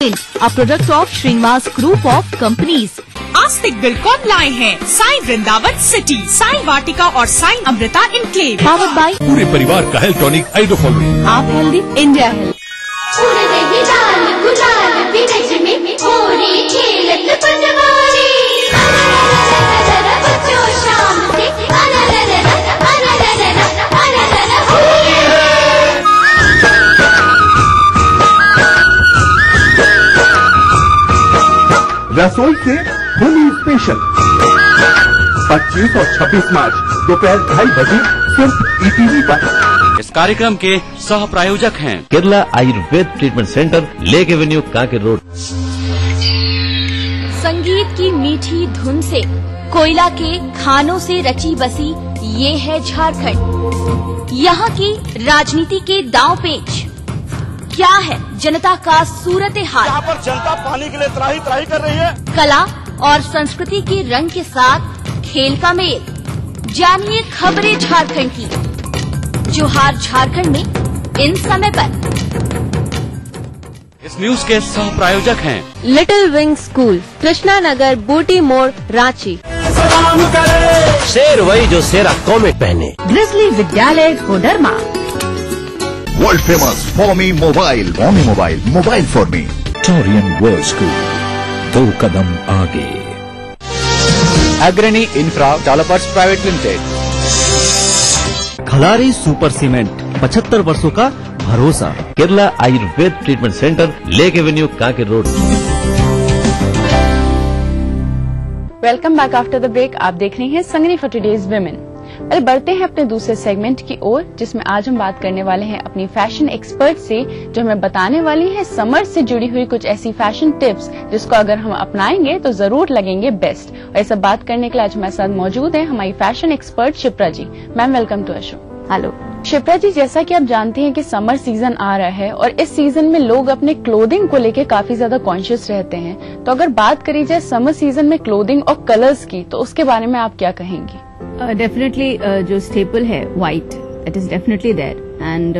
a product of Srinivas Group of Companies. आस्तिक बिल्कुल लाए हैं साई वृंदावन सिटी, साई वाटिका और Sai Amrita enclave. Powered by पूरे परिवार का हेल्थ टॉनिक आइडोफॉल। आप हेल्दी, इंडिया हेल्थ। रसोई से होली स्पेशल 25 और 26 मार्च दोपहर 2:30 बजे सिर्फ ईटीवी पर। इस कार्यक्रम के सह प्रायोजक हैं Kerala Ayurveda treatment centre, lake avenue, Kanker road. संगीत की मीठी धुन से, कोयला के खानों से रची बसी ये है झारखंड। यहाँ की राजनीति के दांव पेच क्या है, जनता का सूरत हाल। यहाँ पर जनता पानी के लिए त्राही त्राही कर रही है। कला और संस्कृति के रंग के साथ खेल का मेल। जानिए खबरें झारखंड की। जोहार झारखंड में इन समय पर। इस न्यूज के सह प्रायोजक हैं little wing school, Krishna Nagar, Booti Mor, Ranchi. शेर वही जो शेरा कॉमेट पहने। Grizzly Vidyalaya Koderma. World famous for me mobile, mobile for me. Torian world school, 2 कदम आगे। Agrani infra developers private limited. Khalari super cement, 75 वर्षों का भरोसा। Kerala Ayurveda treatment centre, lake avenue, Kanker road. Welcome back after the break. आप देख रहे हैं संगनी फॉर टुडेज विमेन। पहले बढ़ते हैं अपने दूसरे सेगमेंट की ओर, जिसमें आज हम बात करने वाले हैं अपनी फैशन एक्सपर्ट से, जो हमें बताने वाली है समर से जुड़ी हुई कुछ ऐसी फैशन टिप्स जिसको अगर हम अपनाएंगे तो जरूर लगेंगे बेस्ट। और ये सब बात करने के लिए आज हमारे साथ मौजूद है हमारी fashion expert Shipra ji. Ma'am, welcome to a show. Hello Shipra ji, जैसा कि आप जानते हैं कि समर सीजन आ रहा है और इस सीजन में लोग अपने क्लोथिंग को लेके काफी ज्यादा कॉन्शियस रहते हैं, तो अगर बात करी जाए समर सीजन में क्लोथिंग और कलर्स की, तो उसके बारे में आप क्या कहेंगी? डेफिनेटली जो स्टेपल है white, it is definitely there. And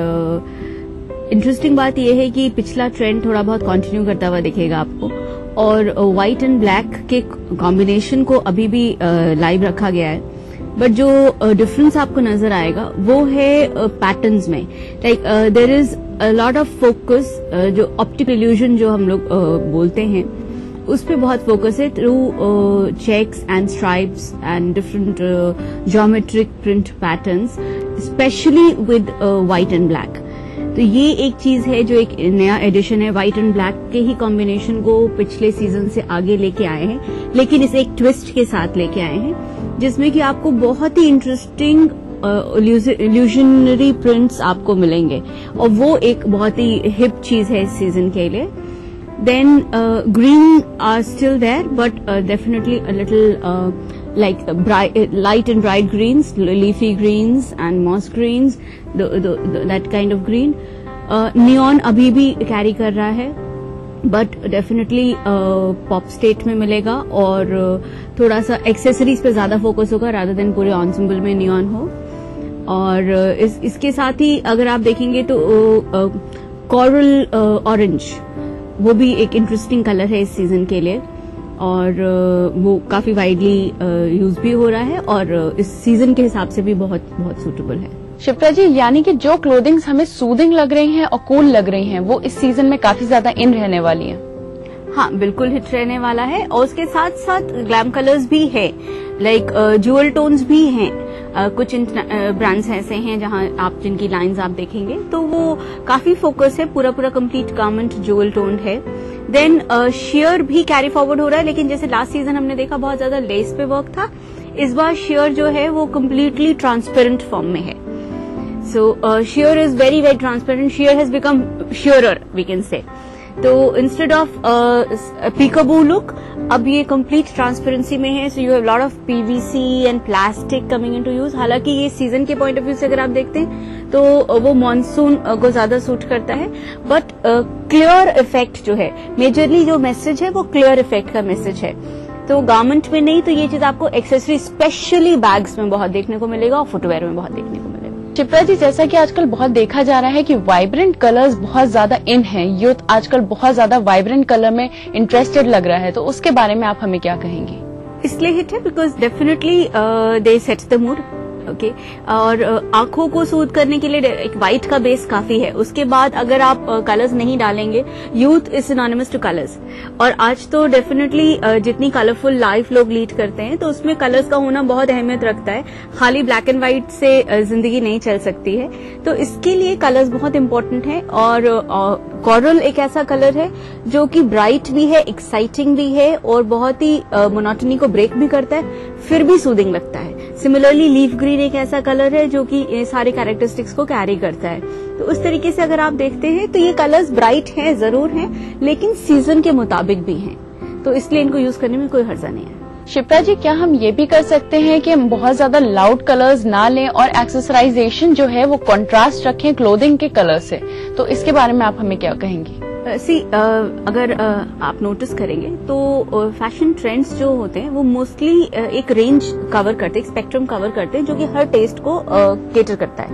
interesting बात यह है कि पिछला ट्रेंड थोड़ा बहुत कंटिन्यू करता हुआ दिखेगा आपको, और व्हाइट एंड ब्लैक के कॉम्बिनेशन को अभी भी लाइव रखा गया है। बट जो डिफरेंस आपको नजर आएगा वो है पैटर्न्स में। Like there is a lot of focus, जो ऑप्टिकल इल्यूजन जो हम लोग बोलते हैं, उस पे बहुत फोकस है through checks and stripes and different geometric print patterns, specially with white and black. तो ये एक चीज है जो एक नया एडिशन है। व्हाइट एंड ब्लैक के ही कॉम्बिनेशन को पिछले सीजन से आगे लेके आए हैं, लेकिन इसे एक ट्विस्ट के साथ लेके आए हैं, जिसमें कि आपको बहुत ही इंटरेस्टिंग इल्यूजनरी प्रिंट्स आपको मिलेंगे, और वो एक बहुत ही हिप चीज है इस सीजन के लिए। Then green are still there, but definitely a little like light and bright greens, leafy greens and moss greens, that kind of green. Neon अभी भी carry कर रहा है, but definitely pop state में मिलेगा, और थोड़ा सा accessories पे ज्यादा focus होगा rather than पूरे ensemble में neon हो। और इसके साथ ही अगर आप देखेंगे तो coral orange, वो भी एक इंटरेस्टिंग कलर है इस सीजन के लिए, और वो काफी वाइडली यूज भी हो रहा है, और इस सीजन के हिसाब से भी बहुत बहुत सूटेबल है। शिप्रा जी, यानी कि जो क्लोथिंग्स हमें सूदिंग लग रही हैं और कूल लग रही हैं, वो इस सीजन में काफी ज्यादा इन रहने वाली हैं। हाँ, बिल्कुल हिट रहने वाला है, और उसके साथ साथ ग्लैम कलर्स भी है, लाइक ज्यूअल टोन्स भी हैं। कुछ ब्रांड्स ऐसे हैं जहां आप जिनकी लाइंस आप देखेंगे तो वो काफी फोकस है, पूरा कंप्लीट गारमेंट ज्यूअल टोन्ड है। देन शेयर भी कैरी फॉरवर्ड हो रहा है, लेकिन जैसे लास्ट सीजन हमने देखा बहुत ज्यादा लेस पे वर्क था, इस बार शेयर जो है वो कम्प्लीटली ट्रांसपेरेंट फॉर्म में है। So share is very very transparent, share has become surer we can say. तो इंस्टेड ऑफ पीकाबू लुक, अब ये कंप्लीट ट्रांसपेरेंसी में है। So you have lot of PVC and plastic coming into use. हालांकि ये season के पॉइंट ऑफ व्यू से अगर आप देखते हैं तो वो मॉनसून को ज्यादा सूट करता है, बट क्लियर इफेक्ट जो है, मेजरली जो मैसेज है वो क्लियर इफेक्ट का मैसेज है। तो गारमेंट में नहीं, तो ये चीज आपको एक्सेसरी स्पेशली बैग्स में बहुत देखने को मिलेगा और फुटवेयर में बहुत देखने को मिलेगा। शिप्रा जी, जैसा कि आजकल बहुत देखा जा रहा है कि वाइब्रेंट कलर्स बहुत ज्यादा इन हैं, यूथ आजकल बहुत ज्यादा वाइब्रेंट कलर में इंटरेस्टेड लग रहा है, तो उसके बारे में आप हमें क्या कहेंगे? इसलिए हिट है because definitely they sets the mood, okay. और आंखों को सूद करने के लिए एक व्हाइट का बेस काफी है। उसके बाद अगर आप कलर्स नहीं डालेंगे, youth is synonymous two colours. और आज तो डेफिनेटली जितनी कलरफुल लाइफ लोग लीड करते हैं तो उसमें कलर्स का होना बहुत अहमियत रखता है। खाली ब्लैक एंड व्हाइट से जिंदगी नहीं चल सकती है, तो इसके लिए कलर्स बहुत इंपॉर्टेंट है। और कोरल एक ऐसा कलर है जो कि ब्राइट भी है, एक्साइटिंग भी है और बहुत ही मोनोटनी को ब्रेक भी करता है, फिर भी सूदिंग लगता है। सिमिलरली लीफ ग्रीन एक ऐसा कलर है जो कि सारे कैरेक्टरिस्टिक्स को कैरी करता है। तो उस तरीके से अगर आप देखते हैं तो ये कलर्स ब्राइट हैं, जरूर हैं, लेकिन सीजन के मुताबिक भी हैं, तो इसलिए इनको यूज करने में कोई हर्जा नहीं है। शिप्रा जी, क्या हम ये भी कर सकते हैं कि हम बहुत ज्यादा लाउड कलर्स ना लें और एक्सेसराइजेशन जो है वो कंट्रास्ट रखें क्लोथिंग के कलर से, तो इसके बारे में आप हमें क्या कहेंगी? अगर आप नोटिस करेंगे तो फैशन ट्रेंड्स जो होते हैं वो मोस्टली एक रेंज कवर करते हैं, एक स्पेक्ट्रम कवर करते हैं जो कि हर टेस्ट को केटर करता है।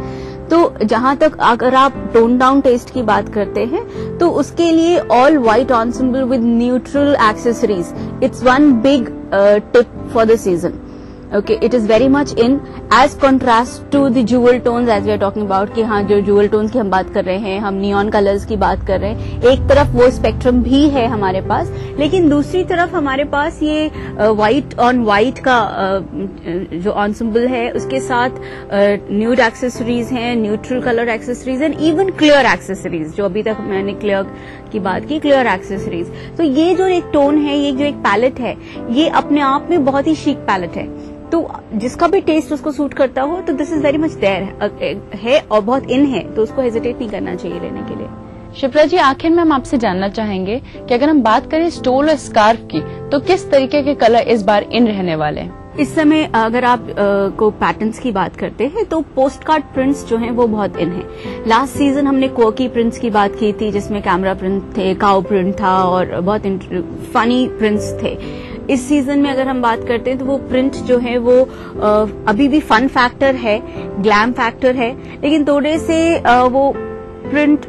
तो जहां तक अगर आप टोन डाउन टेस्ट की बात करते हैं तो उसके लिए all white ensemble with neutral accessories, it's one big tip for the season. Okay, it is very much in as contrast to the jewel tones as we are talking about कि हाँ जो jewel tones की हम बात कर रहे हैं, हम neon colors की बात कर रहे हैं। एक तरफ वो स्पेक्ट्रम भी है हमारे पास, लेकिन दूसरी तरफ हमारे पास ये white on white का जो ensemble है, उसके साथ nude accessories हैं, neutral color accessories and even clear accessories, जो अभी तक मैंने clear की बात की, clear accessories। तो ये जो एक टोन है, ये जो एक पैलेट है, ये अपने आप में बहुत ही chic पैलेट है। तो जिसका भी टेस्ट उसको सूट करता हो तो this is very much there है और बहुत इन है, तो उसको हेजिटेट नहीं करना चाहिए लेने के लिए। शिप्रा जी, आखिर में हम आपसे जानना चाहेंगे कि अगर हम बात करें स्टोल और स्कार्फ की, तो किस तरीके के कलर इस बार इन रहने वाले हैं? इस समय अगर आप को पैटर्न्स की बात करते हैं तो पोस्ट कार्ड प्रिंट्स जो हैं वो बहुत इन हैं। लास्ट सीजन हमने क्वर्की प्रिंट्स की बात की थी जिसमें कैमरा प्रिंट थे, काउ प्रिंट था और बहुत फनी प्रिंट्स थे। इस सीजन में अगर हम बात करते हैं तो वो प्रिंट जो है वो अभी भी फन फैक्टर है, ग्लैम फैक्टर है, लेकिन थोड़े से वो प्रिंट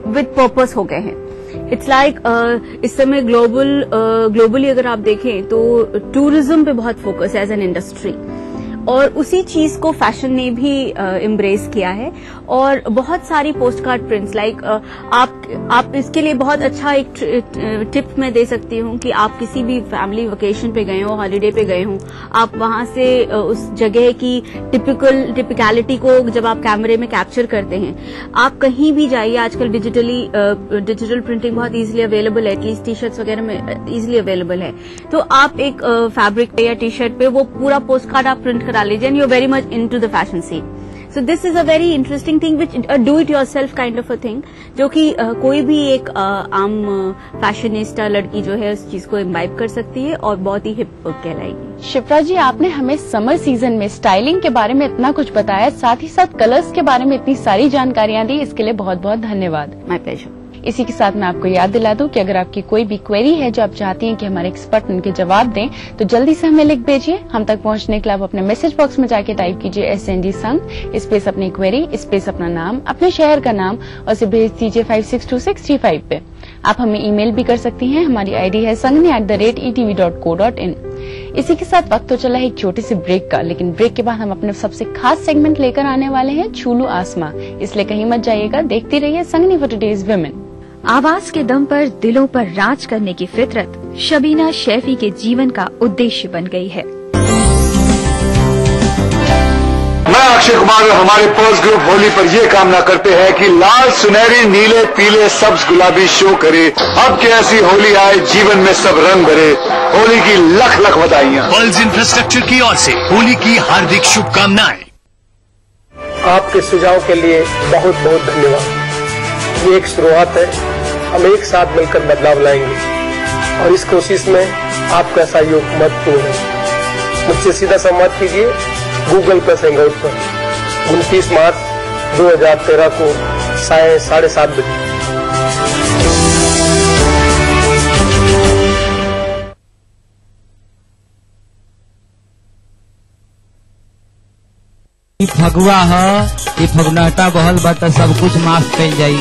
विद पर्पस हो गए हैं। इट्स लाइक इस समय ग्लोबली अगर आप देखें तो टूरिज्म पे बहुत फोकस है एज एन इंडस्ट्री, और उसी चीज को फैशन ने भी एम्ब्रेस किया है। और बहुत सारी पोस्ट कार्ड प्रिंट्स लाइक आप इसके लिए बहुत अच्छा एक टिप मैं दे सकती हूँ कि आप किसी भी फैमिली वेकेशन पे गए हो, हॉलीडे पे गए हो, आप वहां से उस जगह की टिपिकलिटी को जब आप कैमरे में कैप्चर करते हैं, आप कहीं भी जाइए, आजकल डिजिटल प्रिंटिंग बहुत इजीली अवेलेबल है, एटलीस्ट टी शर्ट्स वगैरह में इजीली अवेलेबल है, तो आप एक फैब्रिक पे या टी शर्ट पे वो पूरा पोस्ट कार्ड आप प्रिंट करा लीजिए and you are very much into the fashion scene. So this is a very interesting thing which do it yourself kind of a thing, जो कि कोई भी एक आम फैशनिस्टा लड़की जो है उस चीज को इम्बाइब कर सकती है और बहुत ही हिप कहलाएगी। शिप्रा जी, आपने हमें समर सीजन में स्टाइलिंग के बारे में इतना कुछ बताया, साथ ही साथ कलर्स के बारे में इतनी सारी जानकारियां दी, इसके लिए बहुत बहुत धन्यवाद। My pleasure. इसी के साथ मैं आपको याद दिला दूं कि अगर आपकी कोई भी क्वेरी है जो आप चाहती हैं कि हमारे एक्सपर्ट उनके जवाब दें, तो जल्दी से हमें लिख भेजिए। हम तक पहुंचने के लिए आप अपने मैसेज बॉक्स में जाके टाइप कीजिए SND संग स्पेस अपनी क्वेरी स्पेस अपना नाम, अपने शहर का नाम और इसे भेज दीजिए 562635 पे। आप हमें ईमेल भी कर सकती हैं, हमारी आईडी है sangni@etv.co.in। इसी के साथ वक्त तो चला है एक छोटे से ब्रेक का, लेकिन ब्रेक के बाद हम अपने सबसे खास सेगमेंट लेकर आने वाले हैं, छूलू आसमां, इसलिए कहीं मत जाइएगा, देखती रहिए संगनी फॉर टुडेज विमेन। आवाज के दम पर दिलों पर राज करने की फितरत शबीना शैफी के जीवन का उद्देश्य बन गई है। मैं अक्षय कुमार और हमारे पर्स ग्रुप होली पर यह कामना करते हैं कि लाल सुनहरी नीले पीले सब्ज गुलाबी शो करे, अब की ऐसी होली आए जीवन में सब रंग भरे, होली की लख लख बधाइयां। पर्ल्स इंफ्रास्ट्रक्चर की ओर से होली की हार्दिक शुभकामनाएं। आपके सुझाव के लिए बहुत बहुत धन्यवाद। ये एक शुरुआत है, हम एक साथ मिलकर बदलाव लाएंगे और इस कोशिश में आपका सहयोग महत्वपूर्ण है। मुझसे सीधा संवाद कीजिए गूगल प्लस हैंगआउट पर 29 मार्च 2013 को 7:30 बजे। फगुआ ह ई फगुनाटा बहल बा त सब कुछ माफ कइल जाई।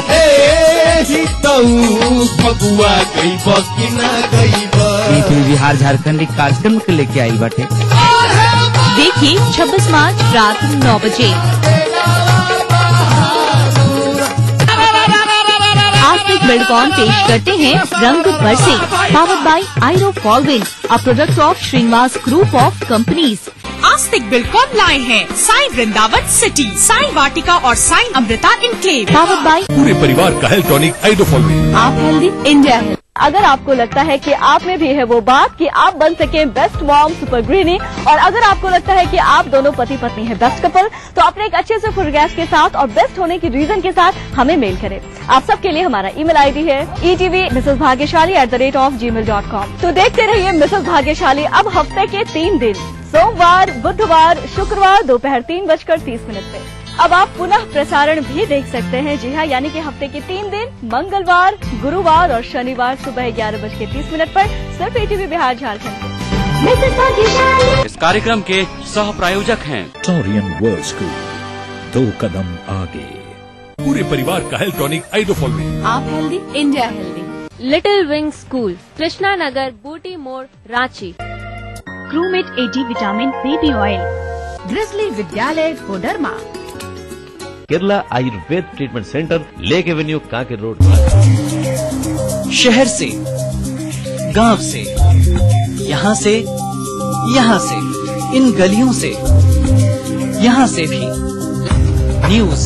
फगुआ गई बकी ना गई बा बिहार झारखंड कार्यक्रम के लेके आई बाटे। देखिए 26 मार्च रात 9 बजे। आस्तिक बिल्डकॉन पेश करते हैं रंग बरसे, पावर्ड बाय आयरो फॉलविन, a product of Srinivas group of companies. Astik Buildcon लाए हैं साई वृंदावन सिटी, साई वाटिका और Sai Amrita enclave. Powered by पूरे परिवार का हेल्थ टॉनिक आइडोफॉलविन। आप हेल्दी, इंडिया हेल्दी। अगर आपको लगता है कि आप में भी है वो बात कि आप बन सके बेस्ट मॉम सुपर गृहिणी, और अगर आपको लगता है कि आप दोनों पति पत्नी है बेस्ट कपल, तो अपने एक अच्छे से फोटोग्राफ के साथ और बेस्ट होने की रीजन के साथ हमें मेल करें। आप सबके लिए हमारा ईमेल आईडी है etv@gmail.com। तो देखते रहिए मिसेस भाग्यशाली अब हफ्ते के 3 दिन, सोमवार, बुधवार, शुक्रवार दोपहर 3:30 पे। अब आप पुनः प्रसारण भी देख सकते हैं। जी हाँ, यानी कि हफ्ते के 3 दिन, मंगलवार, गुरुवार और शनिवार सुबह 11:30 पर सिर्फ ETV बिहार झारखंड। इस कार्यक्रम के सह प्रायोजक हैं टोरियन वर्ल्ड स्कूल, 2 कदम आगे। पूरे परिवार का हेल्थ टॉनिक आइडोफॉलविन। आप healthy, India healthy. Little wing school, Krishna Nagar, Booti Mor, Ranchi. क्रूमेट 80 vitamin baby oil. Grizzly Vidyalaya Koderma. Kerala Ayurveda treatment centre, lake avenue, Kanker road. शहर से, गांव से, यहाँ से, इन गलियों से, यहाँ से भी न्यूज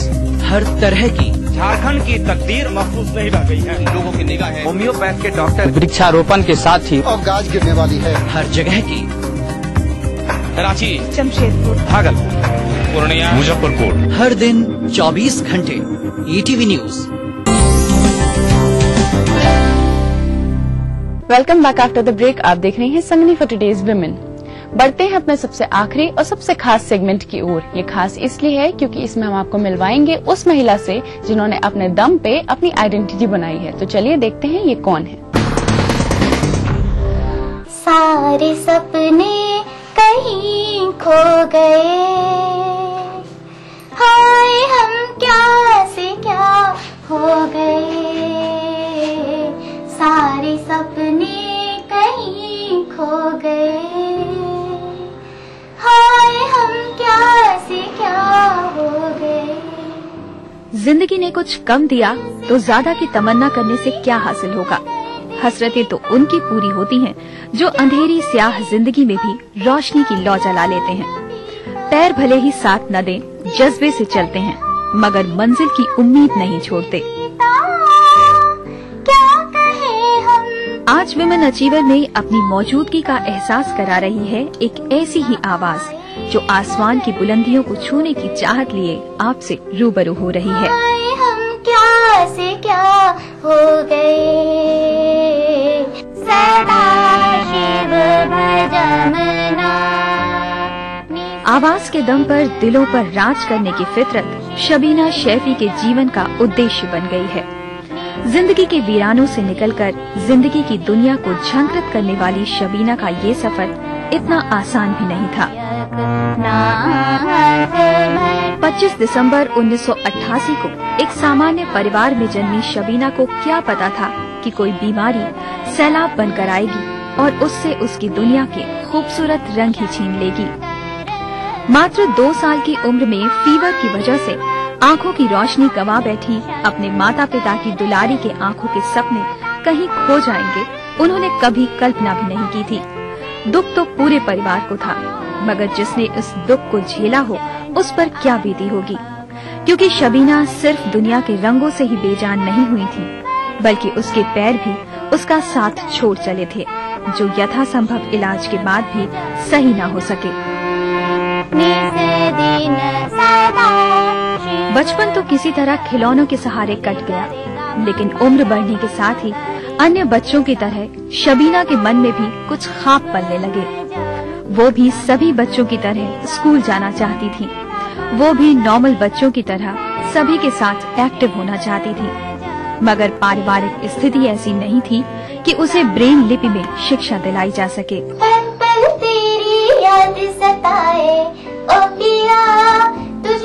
हर तरह की। झारखंड की तकदीर महफूज नहीं रह गई है। लोगों की निगाहें होम्योपैथ के डॉक्टर, वृक्षारोपण के साथ ही और गाज गिरने वाली है हर जगह की। रांची, जमशेदपुर, भागलपुर, पूर्णिया, मुजफ्फरपुर। हर दिन 24 घंटे ETV news. Welcome back after the break. आप देख रहे हैं संगनी फॉर टुडेज विमेन। बढ़ते हैं अपने सबसे आखिरी और सबसे खास सेगमेंट की ओर। ये खास इसलिए है क्योंकि इसमें हम आपको मिलवाएंगे उस महिला से जिन्होंने अपने दम पे अपनी आइडेंटिटी बनाई है। तो चलिए देखते हैं ये कौन है। सारे सपने कहीं खो गए, हाय हम क्या से क्या हो गए। सारे सपने कहीं खो गए, हाय हम क्या से क्या हो गए। जिंदगी ने कुछ कम दिया तो ज्यादा की तमन्ना करने से क्या हासिल होगा। हसरतें तो उनकी पूरी होती हैं जो अंधेरी स्याह जिंदगी में भी रोशनी की लौ जला लेते हैं। पैर भले ही साथ न दें, जज्बे से चलते हैं, मगर मंजिल की उम्मीद नहीं छोड़ते। आज विमेन अचीवर में अपनी मौजूदगी का एहसास करा रही है एक ऐसी ही आवाज जो आसमान की बुलंदियों को छूने की चाहत लिए आपसे रूबरू हो रही है। हम क्या से क्या हो गए। सदाशिव भजमना। आवाज के दम पर दिलों पर राज करने की फितरत शबीना शैफी के जीवन का उद्देश्य बन गई है। जिंदगी के वीरानों से निकलकर जिंदगी की दुनिया को झंकृत करने वाली शबीना का ये सफर इतना आसान भी नहीं था। 25 दिसंबर 1988 को एक सामान्य परिवार में जन्मी शबीना को क्या पता था कि कोई बीमारी सैलाब बनकर आएगी और उससे उसकी दुनिया के खूबसूरत रंग ही छीन लेगी। मात्र 2 साल की उम्र में फीवर की वजह से आंखों की रोशनी गंवा बैठी अपने माता पिता की दुलारी के आंखों के सपने कहीं खो जाएंगे, उन्होंने कभी कल्पना भी नहीं की थी। दुख तो पूरे परिवार को था, मगर जिसने इस दुख को झेला हो उस पर क्या बीती होगी, क्योंकि शबीना सिर्फ दुनिया के रंगों से ही बेजान नहीं हुई थी, बल्कि उसके पैर भी उसका साथ छोड़ चले थे, जो यथासंभव इलाज के बाद भी सही न हो सके। बचपन तो किसी तरह खिलौनों के सहारे कट गया, लेकिन उम्र बढ़ने के साथ ही अन्य बच्चों की तरह शबीना के मन में भी कुछ ख्वाब पलने लगे। वो भी सभी बच्चों की तरह स्कूल जाना चाहती थी। वो भी नॉर्मल बच्चों की तरह सभी के साथ एक्टिव होना चाहती थी, मगर पारिवारिक स्थिति ऐसी नहीं थी कि उसे ब्रेन लिपि में शिक्षा दिलाई जा सके। पल पल तेरी याद सताए ओ पिया, तू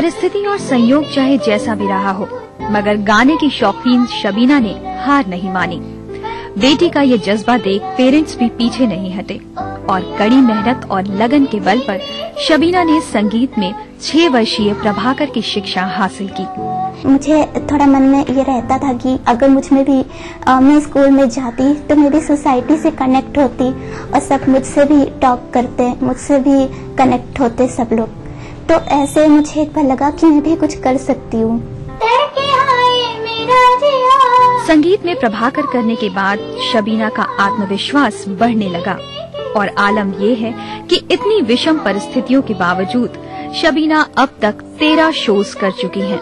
परिस्थिति और संयोग चाहे जैसा भी रहा हो, मगर गाने की शौकीन शबीना ने हार नहीं मानी। बेटी का ये जज्बा देख पेरेंट्स भी पीछे नहीं हटे और कड़ी मेहनत और लगन के बल पर शबीना ने संगीत में 6 वर्षीय प्रभाकर की शिक्षा हासिल की। मुझे थोड़ा मन में ये रहता था कि अगर मुझ में भी मैं स्कूल में जाती तो मैं भी सोसाइटी से कनेक्ट होती और सब मुझसे भी टॉक करते, मुझसे भी कनेक्ट होते सब लोग। तो ऐसे मुझे एक बार लगा कि मैं भी कुछ कर सकती हूँ। संगीत में प्रभाकर करने के बाद शबीना का आत्मविश्वास बढ़ने लगा और आलम ये है कि इतनी विषम परिस्थितियों के बावजूद शबीना अब तक 13 शोज कर चुकी हैं।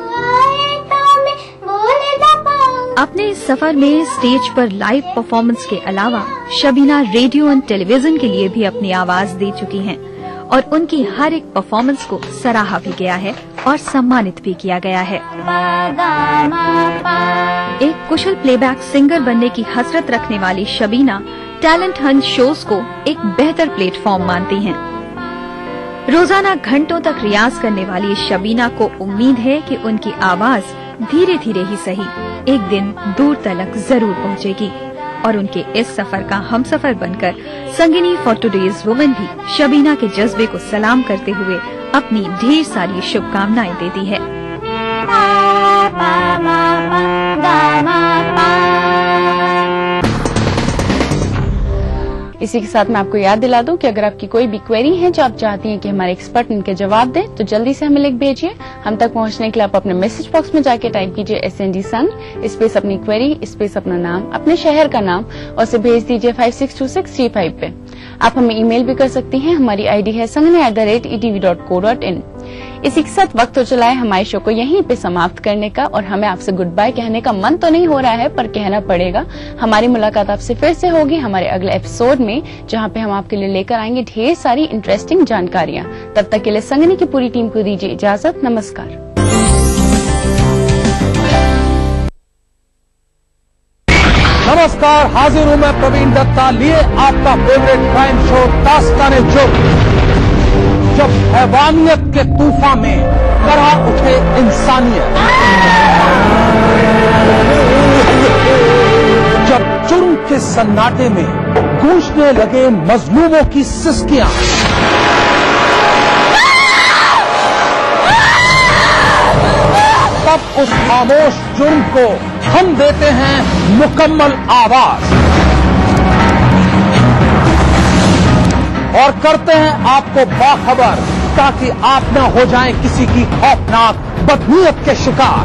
अपने इस सफर में स्टेज पर लाइव परफॉर्मेंस के अलावा शबीना रेडियो और टेलीविजन के लिए भी अपनी आवाज दे चुकी हैं और उनकी हर एक परफॉर्मेंस को सराहा भी गया है और सम्मानित भी किया गया है। एक कुशल प्लेबैक सिंगर बनने की हसरत रखने वाली शबीना टैलेंट हंट शोज को एक बेहतर प्लेटफॉर्म मानती हैं। रोजाना घंटों तक रियाज करने वाली शबीना को उम्मीद है कि उनकी आवाज धीरे धीरे ही सही एक दिन दूर तलक जरूर पहुंचेगी और उनके इस सफर का हमसफर बनकर संगिनी फॉर टुडेज वुमेन भी शबीना के जज्बे को सलाम करते हुए अपनी ढेर सारी शुभकामनाएं देती है। इसी के साथ मैं आपको याद दिला दूं कि अगर आपकी कोई भी क्वेरी है जो आप चाहती हैं कि हमारे एक्सपर्ट उनके जवाब दें तो जल्दी से हमें लिख भेजिए। हम तक पहुंचने के लिए आप अपने मैसेज बॉक्स में जाके टाइप कीजिए SND संग स्पेस अपनी क्वेरी स्पेस अपना नाम अपने शहर का नाम और उसे भेज दीजिए 562635 पे। आप हमें ईमेल भी कर सकती हैं। हमारी आईडी है sangani@etv.co.in। इसी के साथ वक्त हो चला है हमारे शो को यहीं पे समाप्त करने का और हमें आपसे गुड बाय कहने का मन तो नहीं हो रहा है पर कहना पड़ेगा। हमारी मुलाकात आपसे फिर से होगी हमारे अगले एपिसोड में जहां पे हम आपके लिए लेकर आएंगे ढेर सारी इंटरेस्टिंग जानकारियां। तब तक के लिए संगनी की पूरी टीम को दीजिए इजाजत। नमस्कार। नमस्कार, हाजिर हूं मैं प्रवीण दत्ता लिए आपका फेवरेट क्राइम शो दास्तान-ए-जुर्म। जब हैवानियत के तूफान में करहा उठे इंसानियत, जब जुर्म के सन्नाटे में गूंजने लगे मजलूमों की सिसकियां, तब उस खामोश जुर्म को हम देते हैं मुकम्मल आवाज और करते हैं आपको बाखबर ताकि आप न हो जाएं किसी की खौफनाक बदनीयत के शिकार।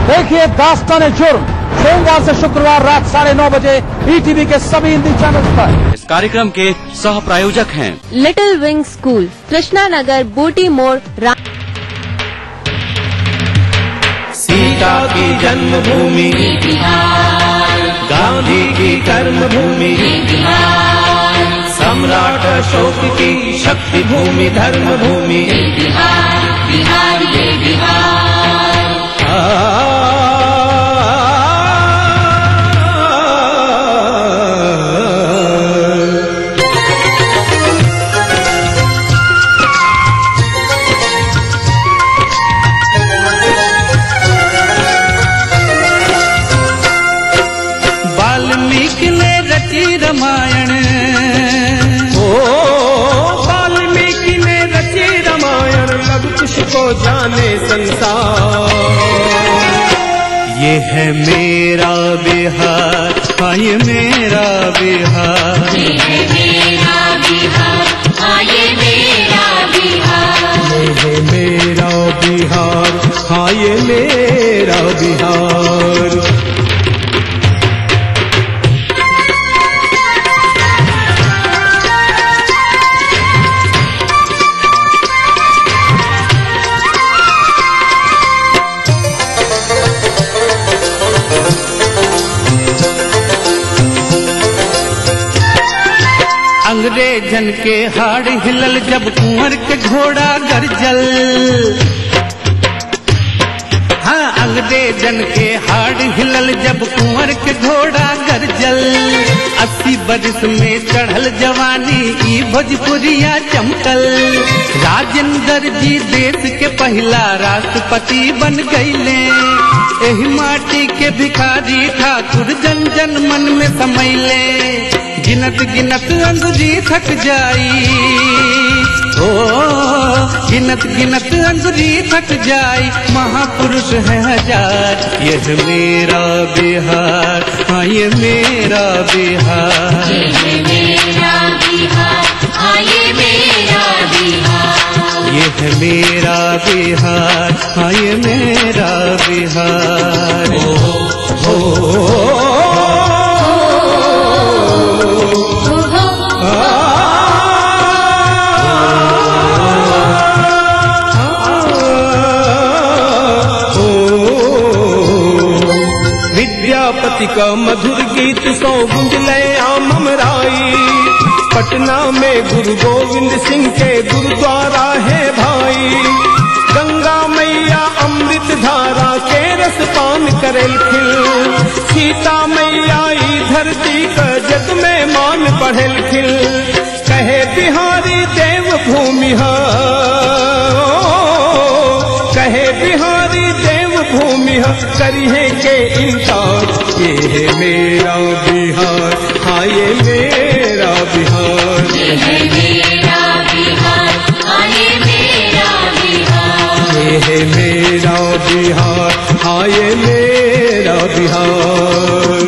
देखिए दास्तान-ए-जुर्म सोमवार से शुक्रवार रात 9:30 बजे ETV के सभी हिंदी चैनल पर। इस कार्यक्रम के सह प्रायोजक हैं little wing school, Krishna Nagar, Booti मोड़, सीता की जन्मभूमि, गांधी की कर्मभूमि, सम्राट अशोक की शक्ति भूमि, धर्म भूमि, बिहार ये वाल्मीकि ने रची रामायण, वाल्मीकि ने रची रामायण, लग कुछ को जाने संसार। ये है मेरा बिहार, हाँ ये मेरा बिहार, ये है मेरा बिहार, हाँ ये मेरा बिहार, ये है मेरा बिहार, हाँ ये मेरा बिहार। अंग्रेजन के हाड़ हिलल जब कुंवर के घोड़ा गरजल, हाँ अंग्रेजन के हाड़ हिलल जब कुंवर के घोड़ा गरजल। 80 बरस में चढ़ल जवानी ई भोजपुरिया चमकल। राजेंद्र जी देश के पहला राष्ट्रपति बन गईले। एही माटी के भिखारी ठाकुर जन जन मन में समैले। गिनत गिनत अंगुरी थक जाई, ओ गिनत गिनत अंगुरी थक जाई। महापुरुष है हजार, यह मेरा बिहार, हाँ ये मेरा बिहार, ये मेरा बिहार, हाँ ये मेरा बिहार, ये है मेरा बिहार, हाँ ये मेरा बिहार। विद्यापति का मधुर गीत सौ गुंज लय आमराई। पटना में गुरु गोविंद सिंह के गुरुद्वारा है भाई। गंगा मैया अमृत धारा के रस पान करेल खिल। सीता मैया ई धरती का जग में मान बढ़ेल खिल। कहे बिहारी देव भूमि है, कहे बिहारी देव भूमि है, करिए के इंसान। ये है मेरा बिहार, हाँ ये मेरा बिहार, ये है मेरा बिहार, हाँ ये मेरा बिहार, ये है मेरा बिहार, हाँ ये मेरा बिहार।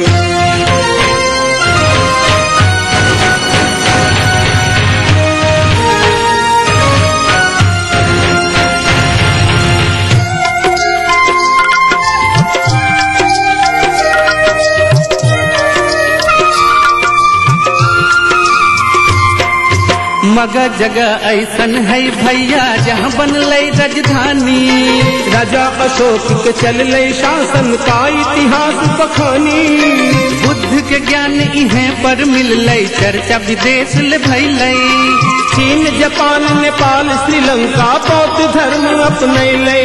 मगर जगह ऐसन है भैया जहाँ बनले राजधानी। राजा अशोक के चलले शासन का इतिहास बखानी। बुद्ध के ज्ञान इहे पर मिलले, चर्चा विदेश ले भैले। चीन जापान नेपाल श्रीलंका बौद्ध धर्म अपनैले।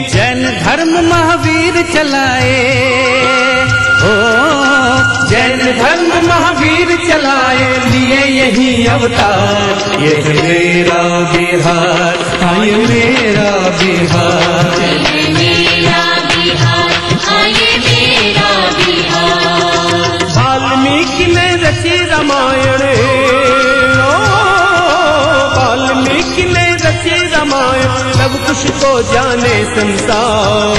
जैन धर्म महावीर चलाए, ओ जैन धर्म महावीर चलाए, लिए यही अवतार। ये है मेरा बिहार, हाँ ये मेरा बिहार, ये मेरा बिहार, हाँ ये मेरा बिहार। वाल्मीकि ने रची रामायण, वाल्मीकि ने रची रामायण, सब कुछ को जाने संसार।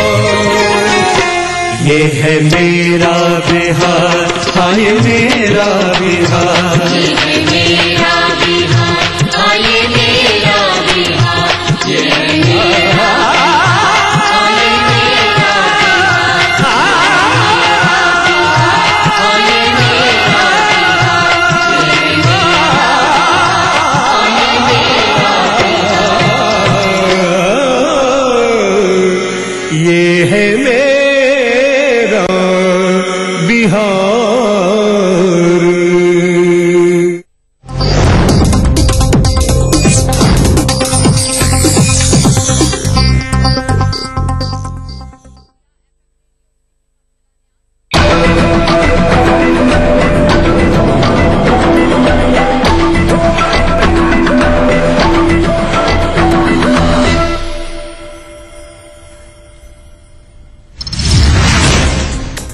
ये है मेरा बिहार, हाँ ये मेरा बिहार, ये है मेरा बिहार, हाँ ये मेरा बिहार, ये है मेरा हाँ ये मेरा बिहार, हाँ ये मेरा बिहार, ये है मेरा बिहार।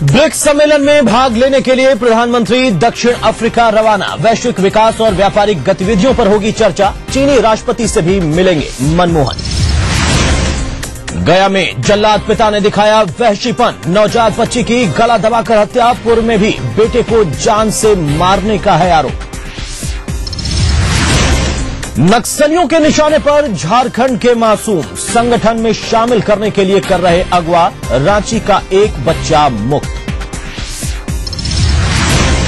ब्रिक्स सम्मेलन में भाग लेने के लिए प्रधानमंत्री दक्षिण अफ्रीका रवाना। वैश्विक विकास और व्यापारिक गतिविधियों पर होगी चर्चा। चीनी राष्ट्रपति से भी मिलेंगे मनमोहन। गया में जल्लाद पिता ने दिखाया वहशीपन। नवजात बच्ची की गला दबाकर हत्या। पूर्व में भी बेटे को जान से मारने का है आरोप। नक्सलियों के निशाने पर झारखंड के मासूम। संगठन में शामिल करने के लिए कर रहे अगवा। रांची का एक बच्चा मुक्त।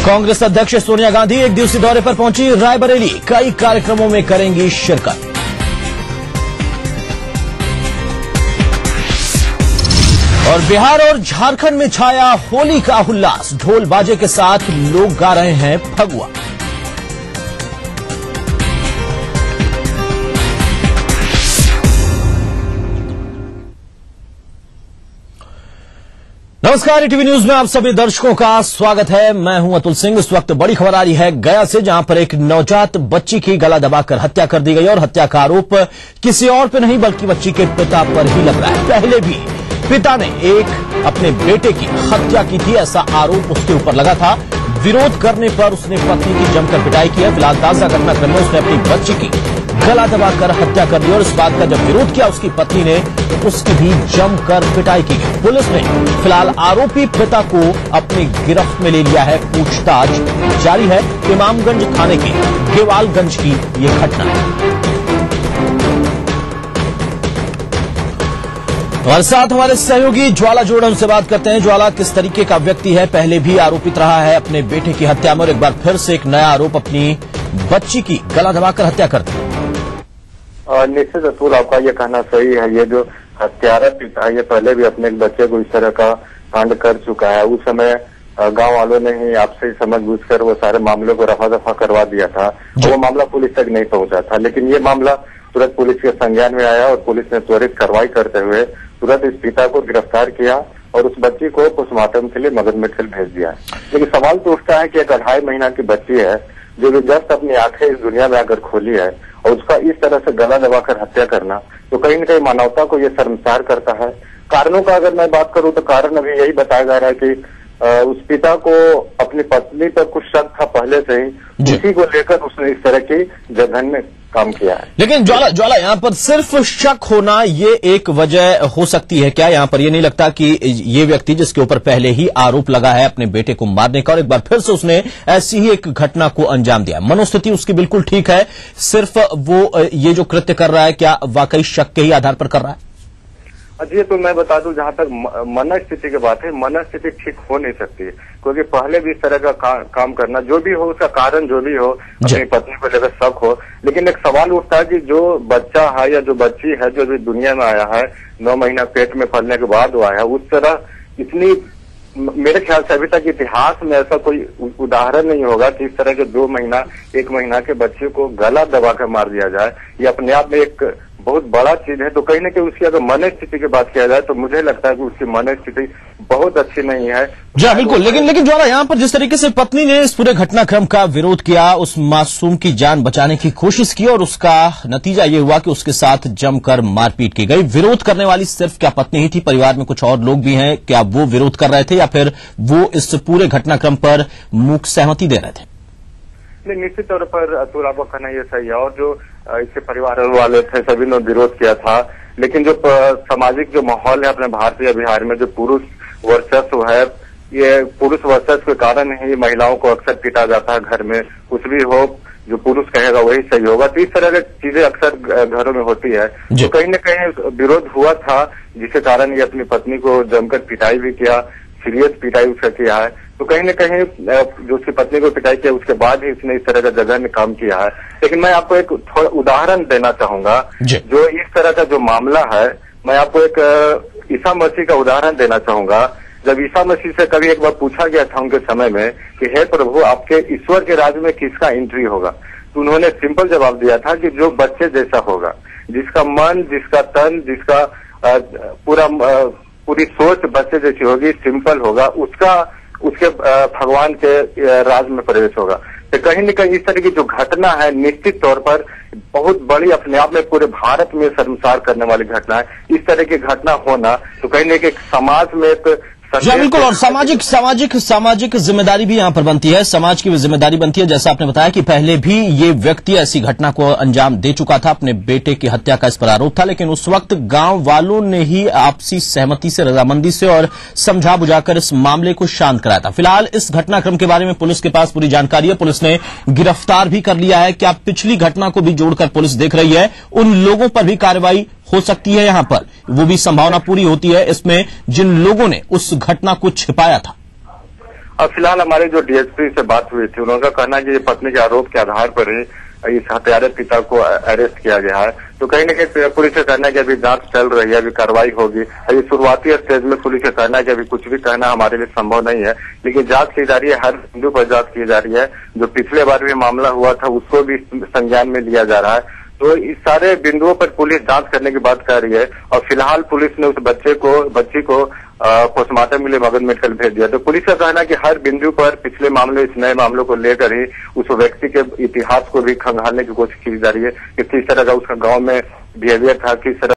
कांग्रेस अध्यक्ष सोनिया गांधी एक दिवसीय दौरे पर पहुंची रायबरेली। कई कार्यक्रमों में करेंगी शिरकत। और बिहार और झारखंड में छाया होली का उल्लास। ढोल बाजे के साथ लोग गा रहे हैं फगुआ। नमस्कार, टीवी न्यूज में आप सभी दर्शकों का स्वागत है। मैं हूं अतुल सिंह। इस वक्त बड़ी खबर आ रही है गया से, जहां पर एक नवजात बच्ची की गला दबाकर हत्या कर दी गई और हत्या का आरोप किसी और पे नहीं बल्कि बच्ची के पिता पर ही लग रहा है। पहले भी पिता ने अपने बेटे की हत्या की थी, ऐसा आरोप उसके ऊपर लगा था। विरोध करने पर उसने पत्नी की जमकर पिटाई की है। फिलहाल ताजा घटनाक्रम में उसने अपनी बच्ची की गला दबाकर हत्या कर दी और इस बात का जब विरोध किया उसकी पत्नी ने तो उसकी भी जमकर पिटाई की गई। पुलिस ने फिलहाल आरोपी पिता को अपनी गिरफ्त में ले लिया है। पूछताछ जारी है। इमामगंज थाने के गेवालगंज की ये घटना है। और साथ हमारे सहयोगी ज्वाला जोड़ उनसे बात करते हैं। ज्वाला, किस तरीके का व्यक्ति है? पहले भी आरोपित रहा है अपने बेटे की हत्या में और एक बार फिर से एक नया आरोप, अपनी बच्ची की गला दबाकर हत्या कर दी। निश्चित अतुल, आपका ये कहना सही है। ये जो हत्यारा पिता ये पहले भी अपने एक बच्चे को इस तरह का कांड कर चुका है। उस समय गांव वालों ने ही आपसे समझ बूझकर वो सारे मामलों को रफा दफा करवा दिया था। वो मामला पुलिस तक नहीं पहुंचा था, लेकिन ये मामला तुरंत पुलिस के संज्ञान में आया और पुलिस ने त्वरित कार्रवाई करते हुए तुरंत इस पिता को गिरफ्तार किया और उस बच्ची को पोस्टमार्टम के लिए मगध मेडिकल भेज दिया। लेकिन सवाल तो उठता है कि एक 2.5 महीना की बच्ची है जो जस्ट अपनी आंखें इस दुनिया में आकर खोली है और उसका इस तरह से गला दबाकर हत्या करना तो कहीं न कहीं मानवता को ये शर्मसार करता है। कारणों का अगर मैं बात करूं तो कारण अभी यही बताया जा रहा है कि उस पिता को अपनी पत्नी पर कुछ शक था पहले से ही, उसी को लेकर उसने इस तरह की जघन्य काम किया है। लेकिन ज्वाला यहाँ पर सिर्फ शक होना ये एक वजह हो सकती है क्या? यहाँ पर ये नहीं लगता कि ये व्यक्ति जिसके ऊपर पहले ही आरोप लगा है अपने बेटे को मारने का और एक बार फिर से उसने ऐसी ही एक घटना को अंजाम दिया, मनोस्थिति उसकी बिल्कुल ठीक है, सिर्फ वो ये जो कृत्य कर रहा है क्या वाकई शक के ही आधार पर कर रहा है? जी, तो मैं बता दूं, जहां तक मनस्थिति की बात है, मनस्थिति ठीक हो नहीं सकती, क्योंकि पहले भी इस तरह का काम करना, जो भी हो उसका कारण जो भी हो, अपनी पत्नी को लेकर शक हो। लेकिन एक सवाल उठता है कि जो बच्चा है या जो बच्ची है जो भी दुनिया में आया है, 9 महीना पेट में पलने के बाद वो आया, उस तरह इतनी, मेरे ख्याल से अभी तक इतिहास में ऐसा कोई उदाहरण नहीं होगा कि इस तरह के 2 महीना 1 महीना के बच्चे को गला दबाकर मार दिया जाए। ये अपने आप में एक बहुत बड़ा चीज है। तो कहीं न कहीं उसकी अगर मनस्थिति की बात किया जाए तो मुझे लगता है कि उसकी मनस्थिति बहुत अच्छी नहीं है। जी बिल्कुल, लेकिन ज्वाला, यहाँ पर जिस तरीके से पत्नी ने इस पूरे घटनाक्रम का विरोध किया, उस मासूम की जान बचाने की कोशिश की और उसका नतीजा ये हुआ कि उसके साथ जमकर मारपीट की गई। विरोध करने वाली सिर्फ क्या पत्नी ही थी? परिवार में कुछ और लोग भी हैं? क्या वो विरोध कर रहे थे या फिर वो इस पूरे घटनाक्रम पर मूक सहमति दे रहे थे? नहीं, निश्चित तौर पर अतुल, आपका कहना ये सही है। और जो इसके परिवार वाले थे सभी ने विरोध किया था, लेकिन जो सामाजिक जो माहौल है अपने भारतीय बिहार में, जो पुरुष वर्चस्व है, ये पुरुष वर्चस्व के कारण ही महिलाओं को अक्सर पीटा जाता है घर में। कुछ भी हो, जो पुरुष कहेगा वही सही होगा। तो इस तरह की चीजें अक्सर घरों में होती है। तो कहीं न कहीं विरोध हुआ था, जिसके कारण ये अपनी पत्नी को जमकर पिटाई भी किया, सीरियस पिटाई उसका किया है। तो कहीं न कहीं जो उसकी पत्नी को पिटाई किया उसके बाद ही इसने इस तरह का जघन्य काम किया है। लेकिन मैं आपको एक थोड़ा उदाहरण देना चाहूंगा। जो इस तरह का जो मामला है, मैं आपको एक ईसा मसीह का उदाहरण देना चाहूंगा। जब ईसा मसीह से कभी एक बार पूछा गया था उनके समय में कि हे प्रभु, आपके ईश्वर के राज्य में किसका एंट्री होगा, तो उन्होंने सिंपल जवाब दिया था कि जो बच्चे जैसा होगा, जिसका मन, जिसका तन, जिसका पूरी सोच बच्चे जैसी होगी, सिंपल होगा, उसके भगवान के राज में प्रवेश होगा। तो कहीं न कहीं इस तरह की जो घटना है, निश्चित तौर पर बहुत बड़ी, अपने आप में पूरे भारत में शर्मसार करने वाली घटना है। इस तरह की घटना होना तो कहीं न कहीं समाज में एक बिल्कुल, और सामाजिक जिम्मेदारी भी यहाँ पर बनती है, समाज की भी जिम्मेदारी बनती है। जैसा आपने बताया कि पहले भी ये व्यक्ति ऐसी घटना को अंजाम दे चुका था, अपने बेटे की हत्या का इस पर आरोप था, लेकिन उस वक्त गांव वालों ने ही आपसी सहमति से, रजामंदी से और समझा बुझाकर इस मामले को शांत कराया था। फिलहाल इस घटनाक्रम के बारे में पुलिस के पास पूरी जानकारी है, पुलिस ने गिरफ्तार भी कर लिया है। क्या पिछली घटना को भी जोड़कर पुलिस देख रही है? उन लोगों पर भी कार्रवाई हो सकती है, यहाँ पर वो भी संभावना पूरी होती है इसमें जिन लोगों ने उस घटना को छिपाया था? अब फिलहाल हमारे जो डीएसपी से बात हुई थी, उनका कहना है कि पत्नी के आरोप के आधार पर ही इस हत्यारे पिता को अरेस्ट किया गया है। तो कहीं न कहीं पुलिस का कहना है कि अभी जांच चल रही है, अभी कार्रवाई होगी। अभी शुरुआती स्टेज में पुलिस का कहना है कि अभी कुछ भी कहना हमारे लिए संभव नहीं है, लेकिन जांच की जा रही है, हर बिंदु पर जांच की जा रही है। जो पिछले बार भी मामला हुआ था उसको भी संज्ञान में लिया जा रहा है। तो इस सारे बिंदुओं पर पुलिस जांच करने की बात कर रही है और फिलहाल पुलिस ने उस बच्ची को पोस्टमार्टम के लिए मगध मेडिकल भेज दिया। तो पुलिस का कहना है कि हर बिंदु पर पिछले मामले, इस नए मामलों को लेकर ही उस व्यक्ति के इतिहास को भी खंगालने की कोशिश की जा रही है कि किस तरह का उसका गांव में बिहेवियर था, किस तरह